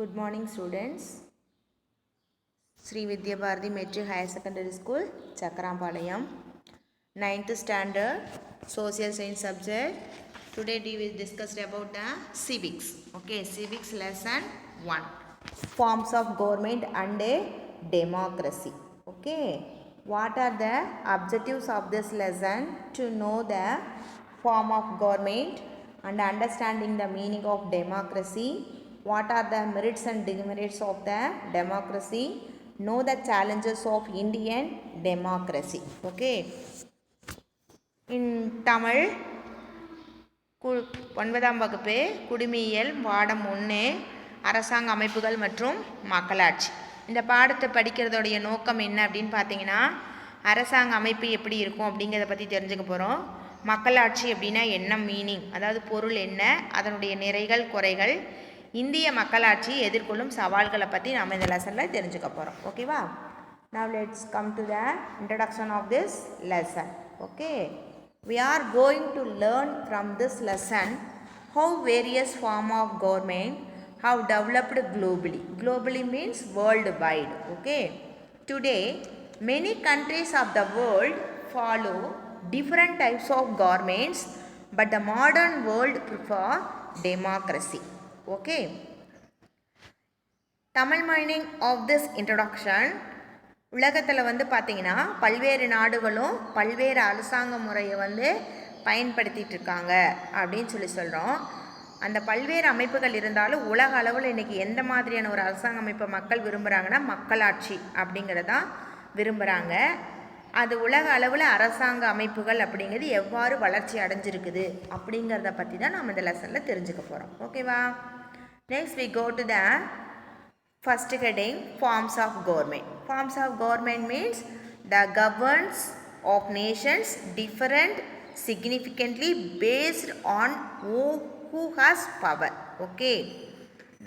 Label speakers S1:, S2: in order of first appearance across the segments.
S1: Good morning students. Sri Vidya Bharati Metric Higher Secondary School, Chakrampalayam. 9th standard social science subject. Today we will discuss about the civics. Okay, civics lesson 1. Forms of government and a democracy. Okay, what are the objectives of this lesson? To know the form of government and understanding the meaning of democracy. What are the merits and demerits of the democracy? Know the challenges of Indian democracy. Okay. In Tamil, 9ஆம் வகுப்பு குடிமையியல் பாடம் 1 அரசாங்க அமைப்புகள் மற்றும் மக்களாட்சி. இந்த பாடத்தை படிக்கிறதோடைய நோக்கம் என்ன அப்படின்னு பார்த்தீங்கன்னா, அரசாங்க அமைப்பு எப்படி இருக்கும் அப்படிங்கிறத பற்றி தெரிஞ்சுக்க போகிறோம். மக்களாட்சி அப்படின்னா என்ன மீனிங், அதாவது பொருள் என்ன, அதனுடைய நிறைகள் குறைகள், இந்திய மக்களாட்சி எதிர்கொள்ளும் சவால்களை பற்றி நம்ம இந்த லெசனில் தெரிஞ்சுக்க போகிறோம். ஓகேவா? Now let's come to the introduction of this lesson. Okay. We are going to learn from this lesson how various forms of government have developed globally. Globally means worldwide. Okay. Today, many countries of the world follow different types of governments, but the modern world prefer democracy. Okay. Tamil meaning of this introduction. உலகத்தில் பார்த்தீங்கன்னா பல்வேறு நாடுகளும் பல்வேறு அரசாங்க முறையை பயன்படுத்திகிட்டு இருக்காங்க அப்படின்னு சொல்கிறோம். அந்த பல்வேறு அமைப்புகள் இருந்தாலும் உலக அளவில் இன்றைக்கி எந்த மாதிரியான ஒரு அரசாங்க அமைப்பை மக்கள் விரும்புகிறாங்கன்னா மக்களாட்சி அப்படிங்கிறதான் விரும்புகிறாங்க. அது உலக அளவில் அரசாங்க அமைப்புகள் அப்படிங்கிறது எவ்வாறு வளர்ச்சி அடைஞ்சிருக்குது அப்படிங்கிறத பற்றி தான் நம்ம இந்த லெசனில் தெரிஞ்சுக்க போகிறோம். ஓகேவா? Next we go to the first heading, forms of government. Forms of government means the governance of nations different significantly based on who has power. Okay.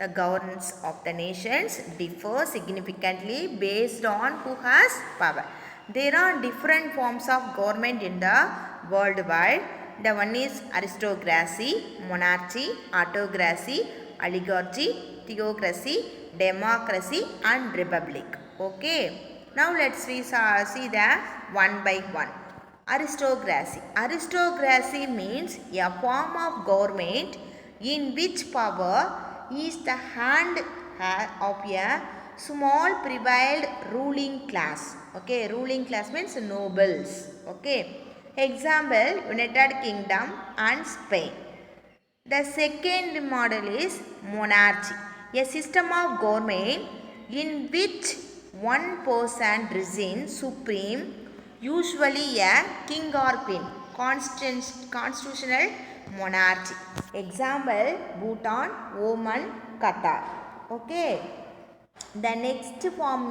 S1: The governance of the nations differ significantly based on who has power. There are different forms of government in the worldwide. The one is aristocracy, monarchy, autocracy, oligarchy, theocracy, democracy and republic. Okay. Now let's see the one by one. Aristocracy. Aristocracy means a form of government in which power is the hand of a small privileged ruling class. Okay. Ruling class means nobles. Okay. Example, United Kingdom and Spain. The second model is monarchy. A system of government in which one person reigns supreme, usually a king or queen. Constitutional monarchy. Example, Bhutan, Oman, Qatar. Okay. The next form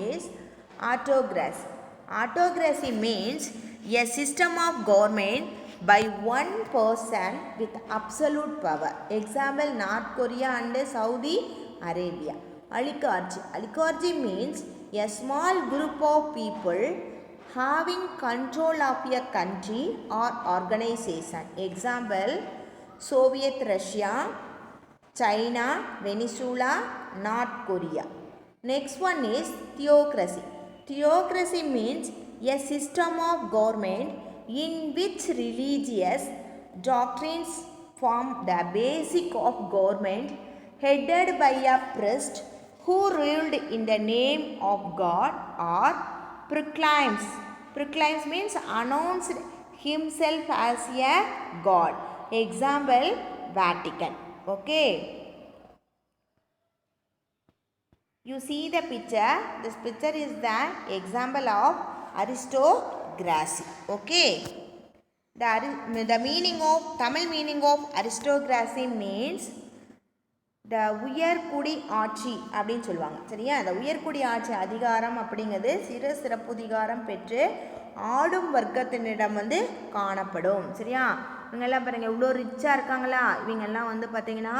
S1: is autocracy. Autocracy means a system of government by one person with absolute power. Example, North Korea and Saudi Arabia. Oligarchy. Oligarchy means a small group of people having control of a country or organization. Example, Soviet Russia, China, Venezuela, North Korea. Next one is theocracy. Theocracy means a system of government in which religious doctrines form the basic of government, headed by a priest who ruled in the name of God or proclaims means announced himself as a god. Example, Vatican. Okay. You see the picture. This picture is the example of aristocracy. Okay. The meaning of Tamil meaning of aristocracy means the உயர்குடி ஆட்சி அப்படின்னு சொல்லுவாங்க. சரியா? அந்த உயர்குடி ஆட்சி அதிகாரம் அப்படிங்கிறது சிறப்புதிகாரம் பெற்று ஆளும் வர்க்கத்தினிடம் காணப்படும். சரியா? இவங்கெல்லாம் பாருங்கள் இவ்வளோ ரிச்சாக இருக்காங்களா, இவங்கெல்லாம் பார்த்தீங்கன்னா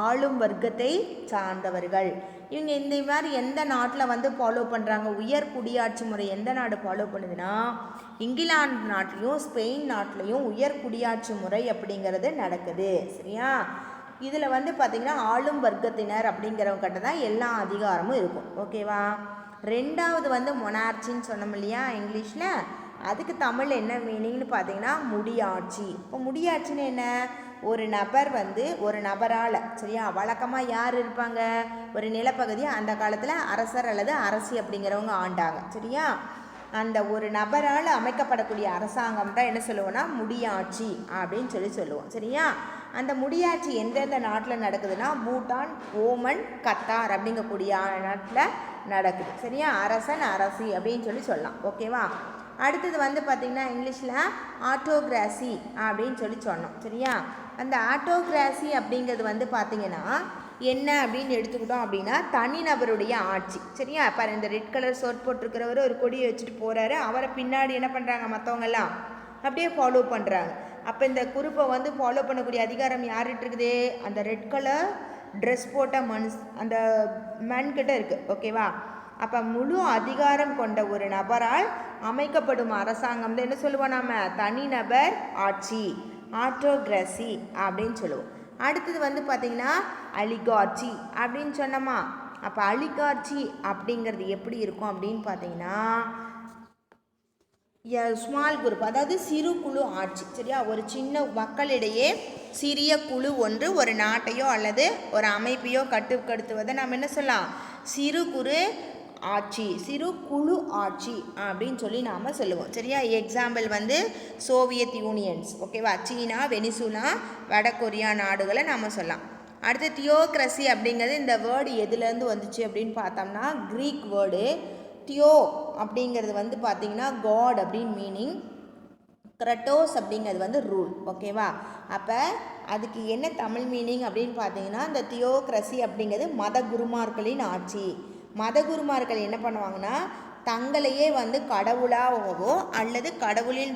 S1: ஆளும் வர்க்கத்தை சார்ந்தவர்கள். இவங்க இந்த மாதிரி எந்த நாட்டில் ஃபாலோ பண்ணுறாங்க, உயர் குடியாட்சி முறை எந்த நாடு ஃபாலோ பண்ணுதுன்னா இங்கிலாந்து நாட்டிலையும் ஸ்பெயின் நாட்டிலையும் உயர் குடியாட்சி முறை அப்படிங்கிறது நடக்குது. சரியா? இதில் வந்து பார்த்திங்கன்னா ஆளும் வர்க்கத்தினர் அப்படிங்கிறவங்க கிட்ட தான் எல்லா அதிகாரமும் இருக்கும். ஓகேவா? ரெண்டாவது வந்து மொனார்ச்சின்னு சொன்னோம் இல்லையா இங்கிலீஷில், அதுக்கு தமிழ் என்ன மீனிங்னு பார்த்தீங்கன்னா முடியாட்சி. இப்போ முடியாட்சின்னு என்ன? ஒரு நபர் வந்து ஒரு நபரால், சரியா, வழக்கமாக யார் இருப்பாங்க, ஒரு நிலப்பகுதியை அந்த காலத்தில் அரசர் அல்லது அரசி அப்படிங்கிறவங்க ஆண்டாங்க, சரியா. அந்த ஒரு நபரால் அமைக்கப்படக்கூடிய அரசாங்கம் தான் என்ன சொல்லுவோம்னா முடியாட்சி அப்படின்னு சொல்லுவோம், சரியா. அந்த முடியாட்சி எந்தெந்த நாட்டில் நடக்குதுன்னா பூட்டான், ஓமன், கத்தார் அப்படிங்கக்கூடிய நாட்டில் நடக்குது, சரியா. அரசன் அரசி அப்படின்னு சொல்லலாம். ஓகேவா? அடுத்தது வந்து பார்த்திங்கன்னா இங்கிலீஷில் ஆட்டோகிராசி அப்படின்னு சொன்னோம், சரியா. அந்த ஆட்டோகிராசி அப்படிங்கிறது வந்து பார்த்திங்கன்னா என்ன அப்படின்னு எடுத்துக்கிட்டோம் அப்படின்னா தனிநபருடைய ஆட்சி, சரியா. இப்போ இந்த ரெட் கலர் ஷர்ட் போட்டிருக்கிறவர் ஒரு கொடியை வச்சுட்டு போகிறாரு, அவரை பின்னாடி என்ன பண்ணுறாங்க மற்றவங்கெல்லாம் அப்படியே ஃபாலோ பண்ணுறாங்க. அப்போ இந்த குரூப்பை வந்து ஃபாலோ பண்ணக்கூடிய அதிகாரம் யார்கிட்ட இருக்குது? அந்த ரெட் கலர் ட்ரெஸ் போட்ட அந்த மேன்கிட்ட இருக்குது. ஓகேவா? அப்போ முழு அதிகாரம் கொண்ட ஒரு நபரால் அமைக்கப்படும் அரசாங்கம் தான் என்ன சொல்லுவோம் நாம் தனிநபர் ஆட்சி, ஆட்டோகிராசி அப்படின்னு சொல்லுவோம். அடுத்தது வந்து பார்த்திங்கன்னா அலிகார்ச்சி அப்படின்னு சொன்னோமா. அப்போ அலிகார்ச்சி அப்படிங்கிறது எப்படி இருக்கும் அப்படின்னு பார்த்தீங்கன்னா ஸ்மால் குரூப், அதாவது சிறு குழு ஆட்சி, சரியா. ஒரு சின்ன மக்களிடையே சிறிய குழு ஒன்று ஒரு நாட்டையோ அல்லது ஒரு அமைப்பையோ கட்டுப்படுத்துவதை நம்ம என்ன சொல்லலாம் சிறு குறு ஆட்சி, சிறு குழு ஆட்சி அப்படின்னு நாம் சொல்லுவோம், சரியா. எக்ஸாம்பிள் வந்து சோவியத் யூனியன்ஸ், ஓகேவா, சீனா, வெனிசுலா, வடகொரியா நாடுகளை நாம் சொல்லலாம். அடுத்து தியோக்ரஸி அப்படிங்கிறது இந்த வேர்டு எதுலேருந்து வந்துச்சு அப்படின்னு பார்த்தோம்னா க்ரீக் வேர்டு. தியோ அப்படிங்கிறது வந்து பார்த்திங்கன்னா காட் அப்படின்னு மீனிங், கிரட்டோஸ் அப்படிங்கிறது வந்து ரூல், ஓகேவா. அப்போ அதுக்கு என்ன தமிழ் மீனிங் அப்படின்னு பார்த்தீங்கன்னா இந்த தியோக்ரஸி அப்படிங்கிறது மத குருமார்களின் ஆட்சி. மத குருமார்கள் என்ன பண்ணுவாங்கன்னா தங்களையே வந்து கடவுளாகவோ அல்லது கடவுளின்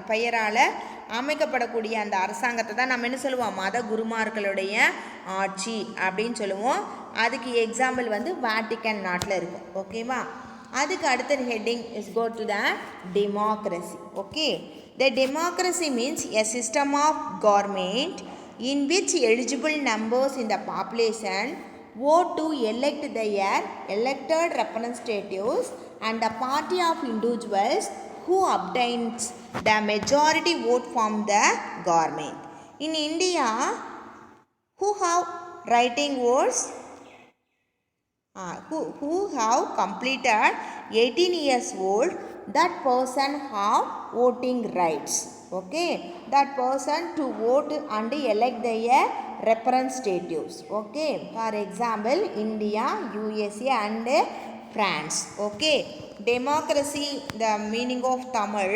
S1: பெயரால் அமைக்கப்படக்கூடிய அந்த அரசாங்கத்தை தான் நம்ம என்ன சொல்லுவோம் மத குருமார்களுடைய ஆட்சி அப்படின்னு சொல்லுவோம். அதுக்கு எக்ஸாம்பிள் வந்து வாட்டிக்கன் நாட்டில் இருக்கும், ஓகேவா. அதுக்கு அடுத்த heading is go to the democracy. Okay, the democracy means a system of government in which eligible numbers in the population vote to elect their elected representatives and the party of individuals who obtains the majority vote from the government. In India, who have writing votes, who have completed 18 years old, that person have voting rights. Okay, that person to vote and elect their representatives. Okay, for example India, USA and France. Okay, democracy, the meaning of Tamil.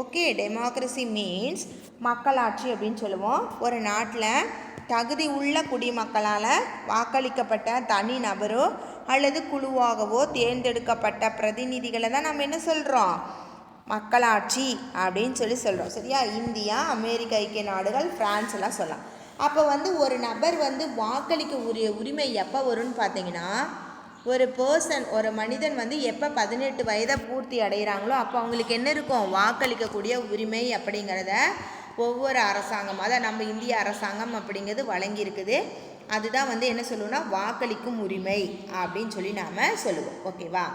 S1: Okay, democracy means மக்களாட்சி அப்படின்னு சொல்லுவோம். ஒரு நாட்டில் தகுதி உள்ள குடிமக்களால் வாக்களிக்கப்பட்ட தனி நபரோ அல்லது குழுவாகவோ தேர்ந்தெடுக்கப்பட்ட பிரதிநிதிகளை தான் நம்ம என்ன சொல்கிறோம் மக்களாட்சி அப்படின்னு சொல்கிறோம், சரியா. இந்தியா, அமெரிக்க ஐக்கிய நாடுகள், பிரான்ஸ் எல்லாம் சொல்லலாம். அப்போ வந்து ஒரு நபர் வந்து வாக்களிக்க உரிமை எப்போ வரும்னு பார்த்தீங்கன்னா ஒரு மனிதன் வந்து எப்போ 18 வயதை பூர்த்தி அடைகிறாங்களோ அப்போ அவங்களுக்கு என்ன இருக்கும் வாக்களிக்கக்கூடிய உரிமை அப்படிங்கிறத ஒவ்வொரு அரசாங்கம், அதாவது நம்ம இந்திய அரசாங்கம் அப்படிங்கிறது வழங்கியிருக்குது. அதுதான் வந்து என்ன சொல்லுவோம்னா வாக்களிக்கும் உரிமை அப்படின்னு நாம் சொல்லுவோம், ஓகேவா.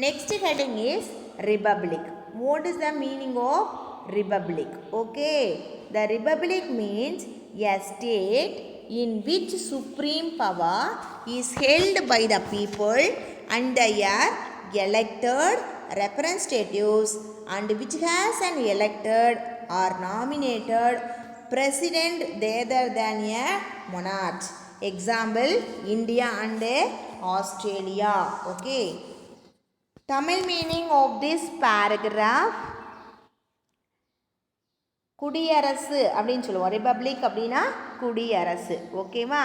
S1: Next heading is republic. What is the meaning of republic? Okay, the republic means a state in which supreme power is held by the people and their elected representatives and which has an elected or nominated president rather than a monarch. Example India and Australia. Okay, Tamil meaning of this paragraph குடியரசு அப்படின்னு சொல்லுவோம். Republic அப்படின்னா குடியரசு, ஓகேவா.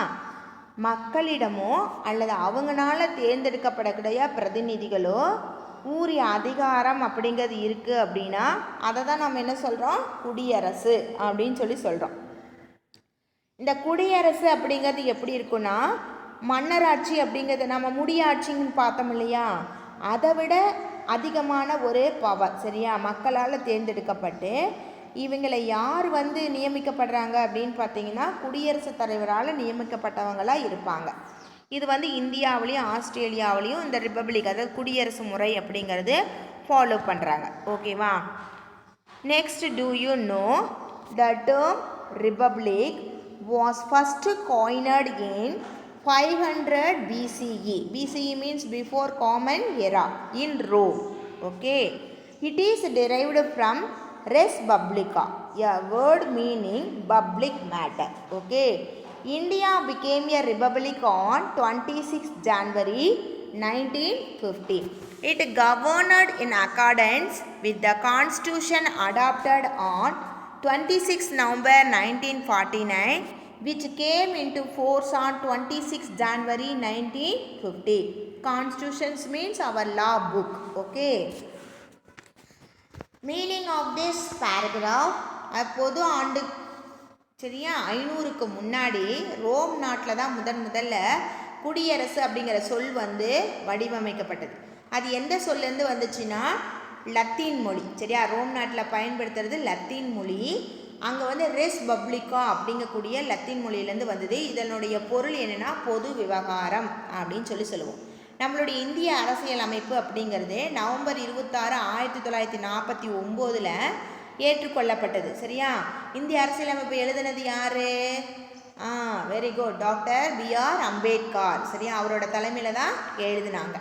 S1: மக்களிடமோ அல்லது அவங்களால தேர்ந்தெடுக்கப்படக்கூடிய பிரதிநிதிகளோ ஊரிய அதிகாரம் அப்படிங்கிறது இருக்குது அப்படின்னா அதை தான் நம்ம என்ன சொல்கிறோம் குடியரசு அப்படின்னு சொல்கிறோம். இந்த குடியரசு அப்படிங்கிறது எப்படி இருக்குன்னா மன்னராட்சி அப்படிங்கிறது நம்ம முடியாட்சின்னு பார்த்தோம் இல்லையா, அதை விட அதிகமான ஒரு பவர், சரியா. மக்களால் தேர்ந்தெடுக்கப்பட்டு இவங்களை யார் வந்து நியமிக்கப்படுறாங்க அப்படின்னு பார்த்தீங்கன்னா குடியரசுத் தலைவரால் நியமிக்கப்பட்டவங்களாக இருப்பாங்க. இது வந்து இந்தியாவிலையும் ஆஸ்திரேலியாவிலையும் இந்த ரிப்பப்ளிக் அதாவது குடியரசு முறை அப்படிங்கிறது ஃபாலோ பண்ணுறாங்க. ஓகேவா? Next, do you know the term republic was first coined in 500 BCE. BCE means before common era in Rome. Okay, it is derived from res publica, a word meaning public matter. Okay, India became a republic on 26 January 1950. It governed in accordance with the constitution adopted on 26 November 1949, which came into force on 26 January 1950. Constitutions means our law book. Okay. Meaning of this paragraph, அப்போது ஆண்டு சரியா 500க்கு முன்னாடி Rome நாட்டில் தான் முதல்ல குடியரசு அப்படிங்கிற சொல் வந்து வடிவமைக்கப்பட்டது. அது எந்த சொல்லேருந்து வந்துச்சுன்னா லத்தீன் மொழி. சரியா? ரோம் நாட்டில் பயன்படுத்துறது லத்தீன் மொழி. அங்கே வந்து ரெஸ் பப்ளிகா அப்படிங்கக்கூடிய லத்தீன் மொழியிலேருந்து வந்தது. இதனுடைய பொருள் என்னென்னா பொது விவகாரம் அப்படின்னு சொல்லுவோம். நம்மளுடைய இந்திய அரசியல் அமைப்பு அப்படிங்கிறது நவம்பர் 26, 1949 ஏற்றுக்கொள்ளப்பட்டது. சரியா? இந்திய அரசியலமைப்பு எழுதினது யாரு? Very good, doctor B.R. Ambedkar. சரியா? அவரோட தலைமையில் தான் எழுதினாங்க.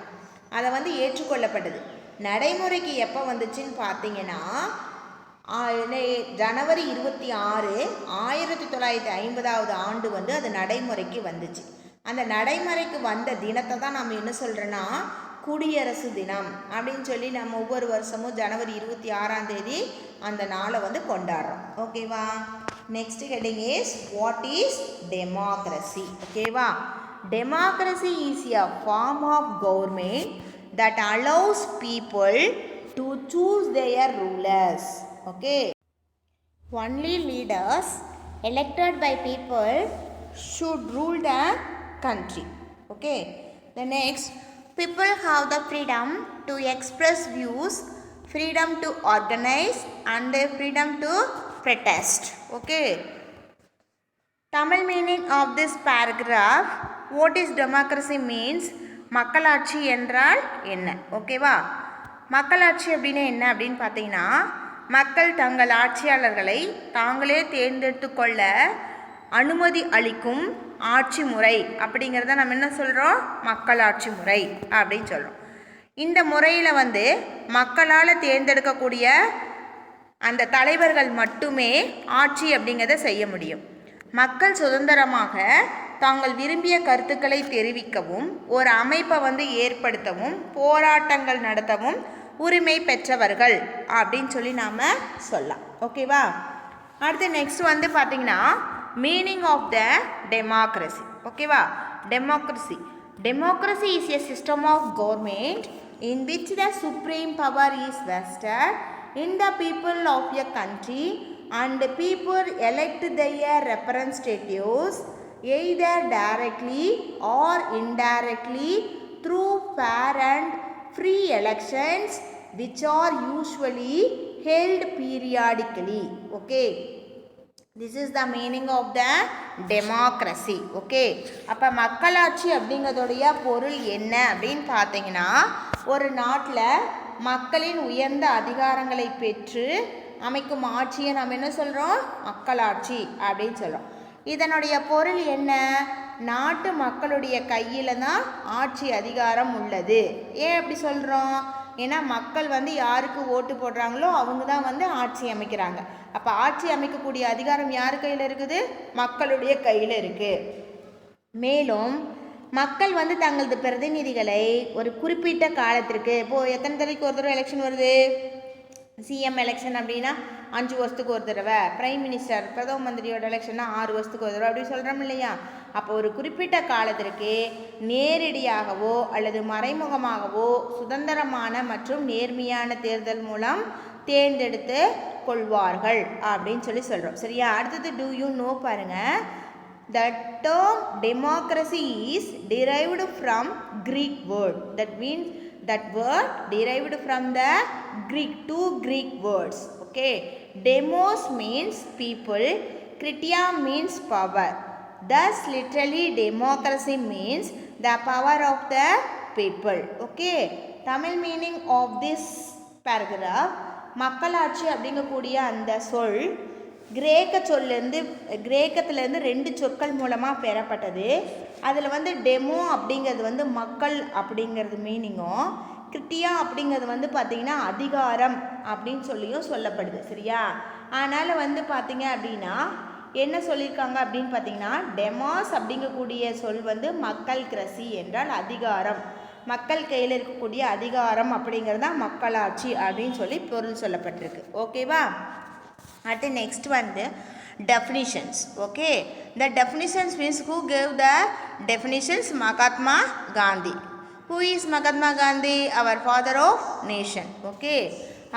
S1: அதை வந்து ஏற்றுக்கொள்ளப்பட்டது. நடைமுறைக்கு எப்போ வந்துச்சுன்னு பார்த்தீங்கன்னா ஜனவரி 26, 1950 ஆண்டு வந்து அது நடைமுறைக்கு வந்துச்சு. அந்த நடைமுறைக்கு வந்த தினத்தை தான் நம்ம என்ன சொல்கிறோன்னா குடியரசு தினம் அப்படின்னு சொல்லி நம்ம ஒவ்வொரு வருஷமும் ஜனவரி 26 அந்த நாளை வந்து கொண்டாடுறோம். ஓகேவா? Next heading is what is democracy. ஓகேவா? Democracy is a form of government that allows people to choose their rulers. Okay. Only leaders elected by people should rule the country. Okay. The next, people have the freedom to express views, freedom to organize, and the freedom to protest. Okay. Tamil meaning of this paragraph, what is democracy means, மக்களாட்சி என்றால் என்ன? ஓகேவா? மக்களாட்சி அப்படின்னு என்ன அப்படின்னு பார்த்தீங்கன்னா மக்கள் தங்கள் ஆட்சியாளர்களை தாங்களே தேர்ந்தெடுத்து கொள்ள அனுமதி அளிக்கும் ஆட்சி முறை அப்படிங்கிறத நம்ம என்ன சொல்கிறோம்? மக்களாட்சி முறை அப்படின்னு சொல்கிறோம். இந்த முறையில் வந்து மக்களால் தேர்ந்தெடுக்கக்கூடிய அந்த தலைவர்கள் மட்டுமே ஆட்சி அப்படிங்கிறத செய்ய முடியும். மக்கள் சுதந்திரமாக தாங்கள் விரும்பிய கருத்துக்களை தெரிவிக்கவும் ஒரு அமைப்பை வந்து ஏற்படுத்தவும் போராட்டங்கள் நடத்தவும் உரிமை பெற்றவர்கள் அப்படின்னு சொல்லி நாம் சொல்லலாம். ஓகேவா? அடுத்து நெக்ஸ்ட் வந்து பார்த்திங்கன்னா மீனிங் ஆஃப் த டெமோக்ரஸி. ஓகேவா? Democracy is a system of government in which the supreme power is vested in the people of a country and the people elect their representatives either directly or indirectly through fair and free elections which are usually held periodically. Okay, this is the meaning of the democracy. Okay, அப்போ மக்களாட்சி அப்படிங்கிறதுடைய பொருள் என்ன அப்படின்னு பார்த்தீங்கன்னா ஒரு நாட்டில் மக்களின் உயர்ந்த அதிகாரங்களை பெற்று அமைக்கும் ஆட்சியை நம்ம என்ன சொல்கிறோம்? மக்களாட்சி அப்படின்னு சொல்கிறோம். இதனுடைய பொருள் என்ன? நாட்டு மக்களுடைய கையில் தான் ஆட்சி அதிகாரம் உள்ளது. ஏன் அப்படி சொல்கிறோம்? ஏன்னா மக்கள் வந்து யாருக்கு ஓட்டு போடுறாங்களோ அவங்க தான் வந்து ஆட்சி அமைக்கிறாங்க. அப்போ ஆட்சி அமைக்கக்கூடிய அதிகாரம் யார் கையில் இருக்குது? மக்களுடைய கையில் இருக்குது. மேலும் மக்கள் வந்து தங்களது பிரதிநிதிகளை ஒரு குறிப்பிட்ட காலத்திற்கு, இப்போது எத்தனை தடவைக்கு ஒரு தடவை எலெக்ஷன் வருது? சிஎம் எலெக்ஷன் அப்படின்னா 5 வருஷத்துக்கு ஒரு தடவை, பிரைம் மினிஸ்டர் பிரதம மந்திரியோட எலெக்ஷன்னா 6 வருஷத்துக்கு ஒரு தடவை அப்படி சொல்கிறோம் இல்லையா? அப்போ ஒரு குறிப்பிட்ட காலத்திற்கு நேரடியாகவோ அல்லது மறைமுகமாகவோ சுதந்திரமான மற்றும் நேர்மையான தேர்தல் மூலம் தேர்ந்தெடுத்து கொள்வார்கள் அப்படின்னு சொல்கிறோம். சரியா? அடுத்தது டூ யூ நோ பாருங்க. The term democracy is derived from Greek word. That word derived from the Greek, two Greek words. Okay, Demos means people, kritia means power. Thus literally democracy means the power of the people. Okay, Tamil meaning of this paragraph, மக்களாட்சி அப்படிங்கக்கூடிய அந்த சொல் கிரேக்கத்திலேருந்து 2 சொற்கள் மூலமாக பெறப்பட்டது. அதில் வந்து demo அப்படிங்கிறது வந்து மக்கள் அப்படிங்கிறது மீனிங்கும், கிரிட்டியா அப்படிங்கிறது வந்து பார்த்திங்கன்னா அதிகாரம் அப்படின்னு சொல்லியும் சொல்லப்படுது. சரியா? அதனால் வந்து பார்த்திங்க அப்படின்னா என்ன சொல்லியிருக்காங்க அப்படின்னு பார்த்திங்கன்னா, டெமாஸ் அப்படிங்கக்கூடிய சொல் வந்து மக்கள் கிரசி என்றால் அதிகாரம், மக்கள் கையில் இருக்கக்கூடிய அதிகாரம் அப்படிங்கிறது தான் மக்களாட்சி அப்படின்னு சொல்லி பொருள் சொல்லப்பட்டிருக்கு. ஓகேவா? அடுத்து நெக்ஸ்ட் வந்து definitions. Okay, the definitions means who gave the definitions? Mahatma Gandhi. Who is Mahatma Gandhi? Our father of nation. Okay,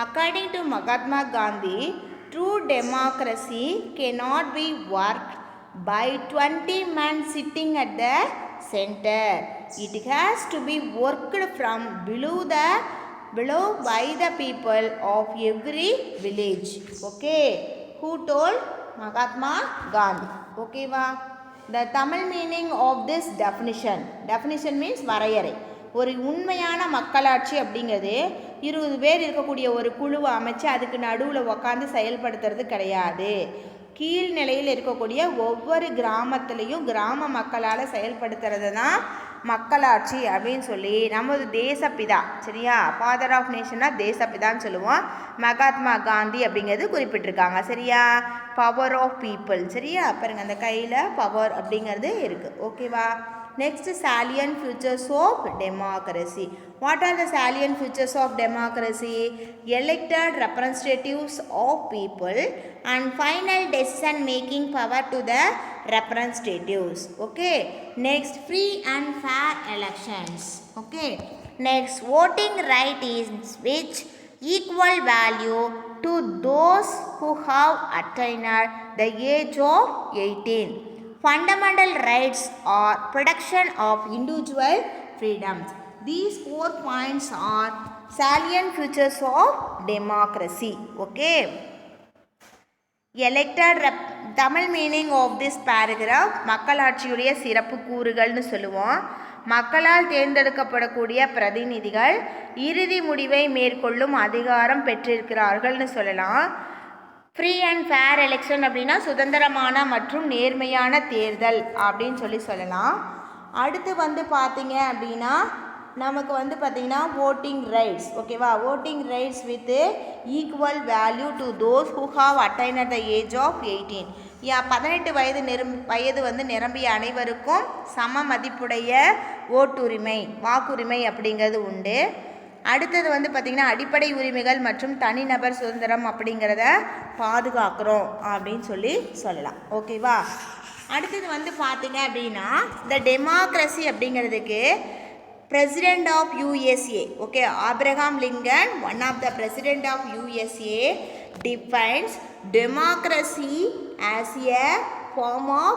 S1: according to Mahatma Gandhi, true democracy cannot be worked by 20 men sitting at the center. It has to be worked from below by the people of every village. Okay, who told? Mahatma Gandhi. Okay va? The Tamil meaning of this definition means வரையறை. ஒரு உண்மையான மக்களாட்சி அப்படிங்கிறது 20 பேர் இருக்கக்கூடிய ஒரு குழுவை அமைச்சு அதுக்கு நடுவில் உக்காந்து செயல்படுத்துறது கிடையாது. கீழ்நிலையில் இருக்கக்கூடிய ஒவ்வொரு கிராமத்திலையும் கிராம மக்களால் செயல்படுத்துறது தான் மக்களாட்சி அப்படின்னு சொல்லி நமது தேசப்பிதா, சரியா, ஃபாதர் ஆஃப் நேஷன்னா தேசப்பிதான்னு சொல்லுவோம், மகாத்மா காந்தி அப்படிங்கிறது குறிப்பிட்டிருக்காங்க. சரியா? Power of people. சரியா? பாருங்க அந்த கையில் பவர் அப்படிங்கிறது இருக்குது. ஓகேவா? Next, salient features of democracy. What are the salient features of democracy? Elected representatives of people and final decision making power to the representatives. Okay. Next, free and fair elections. Okay. Next, voting right is which equal value to those who have attained the age of 18. Fundamental rights are protection of individual freedoms. These 4 points are salient features of democracy. Okay. Elected Tamil meaning of this paragraph, மக்களாட்சியுடைய சிறப்பு கூறுகள்னு சொல்லுவோம். மக்களால் தேர்ந்தெடுக்கப்படக்கூடிய பிரதிநிதிகள் இறுதி முடிவை மேற்கொள்ளும் அதிகாரம் பெற்றிருக்கிறார்கள்னு சொல்லலாம். Free and fair election அப்படின்னா சுதந்திரமான மற்றும் நேர்மையான தேர்தல் அப்படின்னு சொல்லலாம். அடுத்து வந்து பார்த்தீங்க அப்படின்னா நமக்கு வந்து பார்த்திங்கன்னா ஓட்டிங் ரைட்ஸ். ஓகேவா? Voting rights with equal value to those who have attain at the age of 18. 18 வயது வந்து நிரம்பிய அனைவருக்கும் சம மதிப்புடைய ஓட்டுரிமை, வாக்குரிமை அப்படிங்கிறது உண்டு. அடுத்தது வந்து பார்த்திங்கன்னா அடிப்படை உரிமைகள் மற்றும் தனிநபர் சுதந்திரம் அப்படிங்கிறத பாதுகாக்கிறோம் அப்படின்னு சொல்லலாம். ஓகேவா? அடுத்தது வந்து பார்த்திங்க அப்படின்னா இந்த டெமோக்ரஸி அப்படிங்கிறதுக்கு president of USA, okay, Abraham Lincoln, one of the president of USA, defines democracy as a form of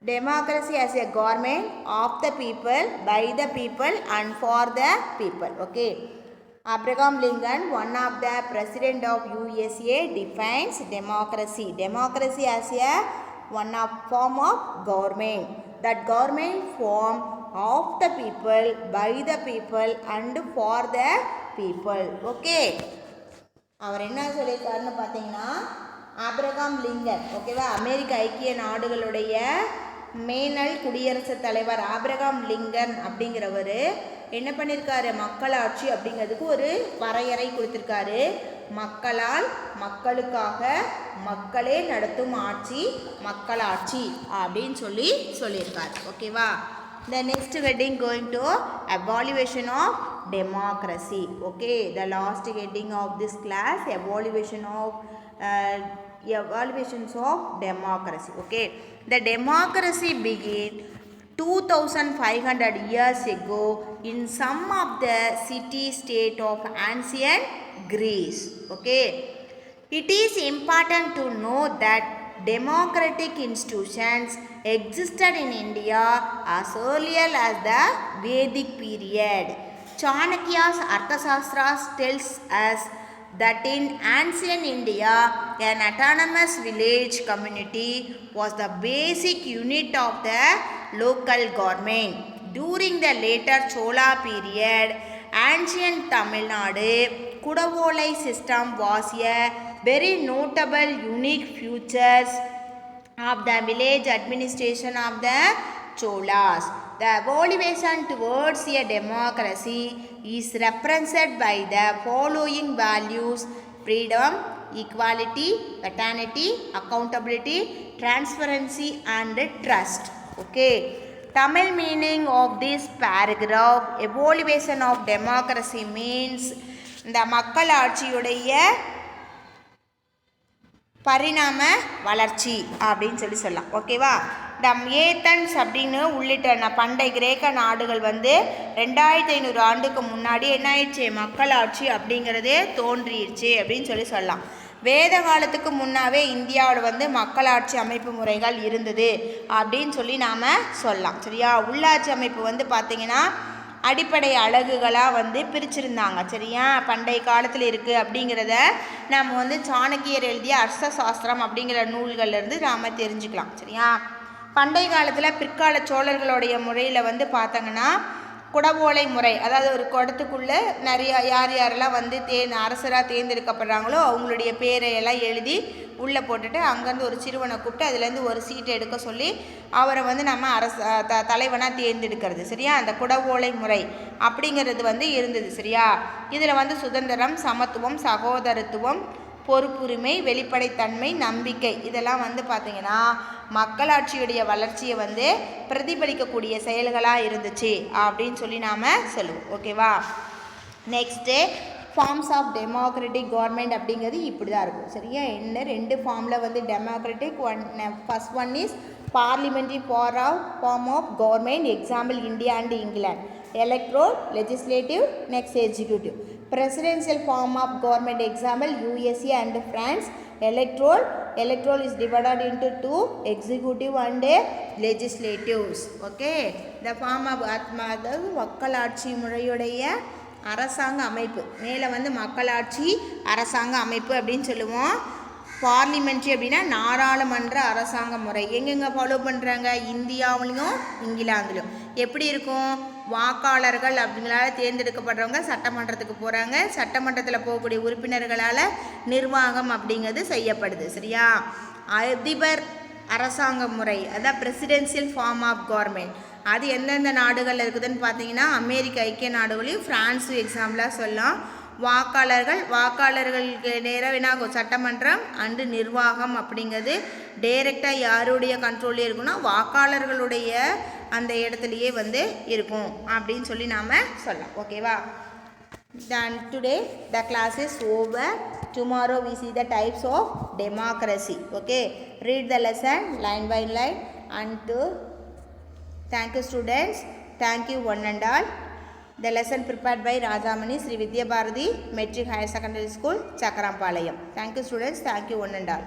S1: democracy as a government of the people, by the people and for the people. Okay, Abraham Lincoln, one of the president of USA, defines democracy as a one of form of government, that government form of the people, by the people and for the people. Okay, அவர் என்ன சொல்லியிருக்காருன்னு பார்த்தீங்கன்னா Abraham Lincoln, ஓகேவா, அமெரிக்க ஐக்கிய நாடுகளுடைய manual குடியரசுத் தலைவர் Abraham Lincoln அப்படிங்கிறவர் என்ன பண்ணியிருக்காரு, மக்களாட்சி அப்படிங்கிறதுக்கு ஒரு வரையறை கொடுத்துருக்காரு. மக்களால், மக்களுக்காக, மக்களே நடத்தும் ஆட்சி மக்களாட்சி அப்படின்னு சொல்லியிருக்காரு. ஓகேவா? The next heading going to evaluation of democracy. Okay, the last heading of this class, evaluations of democracy. Okay, the democracy began 2500 years ago in some of the city-state of ancient Greece. Okay, it is important to know that democratic institutions existed in India as early as the Vedic period. Chanakya's Arthashastra tells us that in ancient India, an autonomous village community was the basic unit of the local government. During the later Chola period, ancient Tamil Nadu Kudavolai system was a very notable unique features of the village administration of the Cholas. The evolution towards a democracy is represented by the following values: freedom, equality, fraternity, accountability, transparency and trust. Okay. Tamil meaning of this paragraph: evolution of democracy means இந்த மக்கள் ஆட்சியுடைய பரிணாம வளர்ச்சி அப்படின்னு சொல்லலாம். ஓகேவா? Athens அப்படின்னு உள்ளிட்ட பண்டை கிரேக்க நாடுகள் 2500 ஆண்டுக்கு முன்னாடி என்ன ஆயிடுச்சு, மக்களாட்சி அப்படிங்கிறதே தோன்றிடுச்சு அப்படின்னு சொல்லலாம். வேத காலத்துக்கு முன்னாவே இந்தியாவில் மக்களாட்சி அமைப்பு முறைகள் இருந்தது அப்படின்னு சொல்லி நாம் சொல்லலாம். சரியா? உள்ளாட்சி அமைப்பு பார்த்திங்கன்னா அடிப்படை அலகுகளாக பிரிச்சிருந்தாங்க. சரியா? பண்டைய காலத்தில் இருக்குது அப்படிங்கிறத நம்ம சாணக்கியர் எழுதிய அர்த்தசாஸ்திரம் அப்படிங்கிற நூல்கள்லேருந்து நாம் தெரிஞ்சுக்கலாம். சரியா? பண்டைய காலத்தில் பிற்கால சோழர்களுடைய முறையில் பார்த்தங்கன்னா குடவோலை முறை, அதாவது ஒரு குடத்துக்குள்ளே நிறைய யாரெல்லாம் அரசராக தேர்ந்தெடுக்கப்படுறாங்களோ அவங்களுடைய பேரையெல்லாம் எழுதி உள்ளே போட்டுட்டு அங்கேருந்து ஒரு சிறுவனை கூப்பிட்டு அதுலேருந்து ஒரு சீட்டை எடுக்க சொல்லி அவரை நம்ம தலைவனாக தேர்ந்தெடுக்கிறது. சரியா? அந்த குடவோலை முறை அப்படிங்கிறது இருந்தது. சரியா? இதில் சுதந்திரம், சமத்துவம், சகோதரத்துவம், பொறுப்புரிமை, வெளிப்படைத்தன்மை, நம்பிக்கை இதெல்லாம் பார்த்திங்கன்னா மக்களாட்சியுடைய வளர்ச்சியை பிரதிபலிக்கக்கூடிய செயல்களாக இருந்துச்சு அப்படின்னு சொல்லி நாம் சொல்லுவோம். ஓகேவா? Next forms of democratic government அப்படிங்கிறது இப்படி தான் இருக்கும். சரியா? என்ன 2 ஃபார்மில் democratic first one is parliamentary form of government, example India and England. Electoral, legislative, next executive. Presidential form of government, example USA and France. Electoral is divided into 2, executive and legislatives. Okay. The form of அதாவது மக்களாட்சி முறையுடைய அரசாங்க அமைப்பு. மேலே மக்களாட்சி அரசாங்க அமைப்பு அப்படின்னு சொல்லுவோம். பார்லிமெண்ட்ரி அப்படின்னா நாடாளுமன்ற அரசாங்க முறை. எங்கெங்கே ஃபாலோ பண்ணுறாங்க? இந்தியாவிலையும் இங்கிலாந்துலையும். எப்படி இருக்கும்? வாக்காளர்கள் அப்படிங்களால தேர்ந்தெடுக்கப்படுறவங்க சட்டமன்றத்துக்கு போகிறாங்க. சட்டமன்றத்தில் போகக்கூடிய உறுப்பினர்களால் நிர்வாகம் அப்படிங்கிறது செய்யப்படுது. சரியா? அதிபர் அரசாங்க முறை, அதான் பிரசிடென்சியல் ஃபார்ம் ஆஃப் கவர்மெண்ட். அது எந்தெந்த நாடுகளில் இருக்குதுன்னு பார்த்தீங்கன்னா அமெரிக்க ஐக்கிய நாடுகளையும் ஃப்ரான்ஸும் எக்ஸாம்பிளாக சொல்லலாம். வாக்காளர்களுக்கு நேராக என்னாகும்? சட்டமன்றம் அண்டு நிர்வாகம் அப்படிங்கிறது டைரெக்டாக யாருடைய கண்ட்ரோல்லே இருக்குன்னா வாக்காளர்களுடைய அந்த இடத்துலையே இருக்கும் அப்படின்னு சொல்லி நாம் சொல்லலாம். ஓகேவா? then today the class is over. Tomorrow we see the types of democracy. Okay, read the lesson line by line and thank you students. Thank you one and all. The lesson prepared by Rajamani Sri Vidya Bharati Metric Higher Secondary School, Chakarampalayam. Thank you students. Thank you one and all.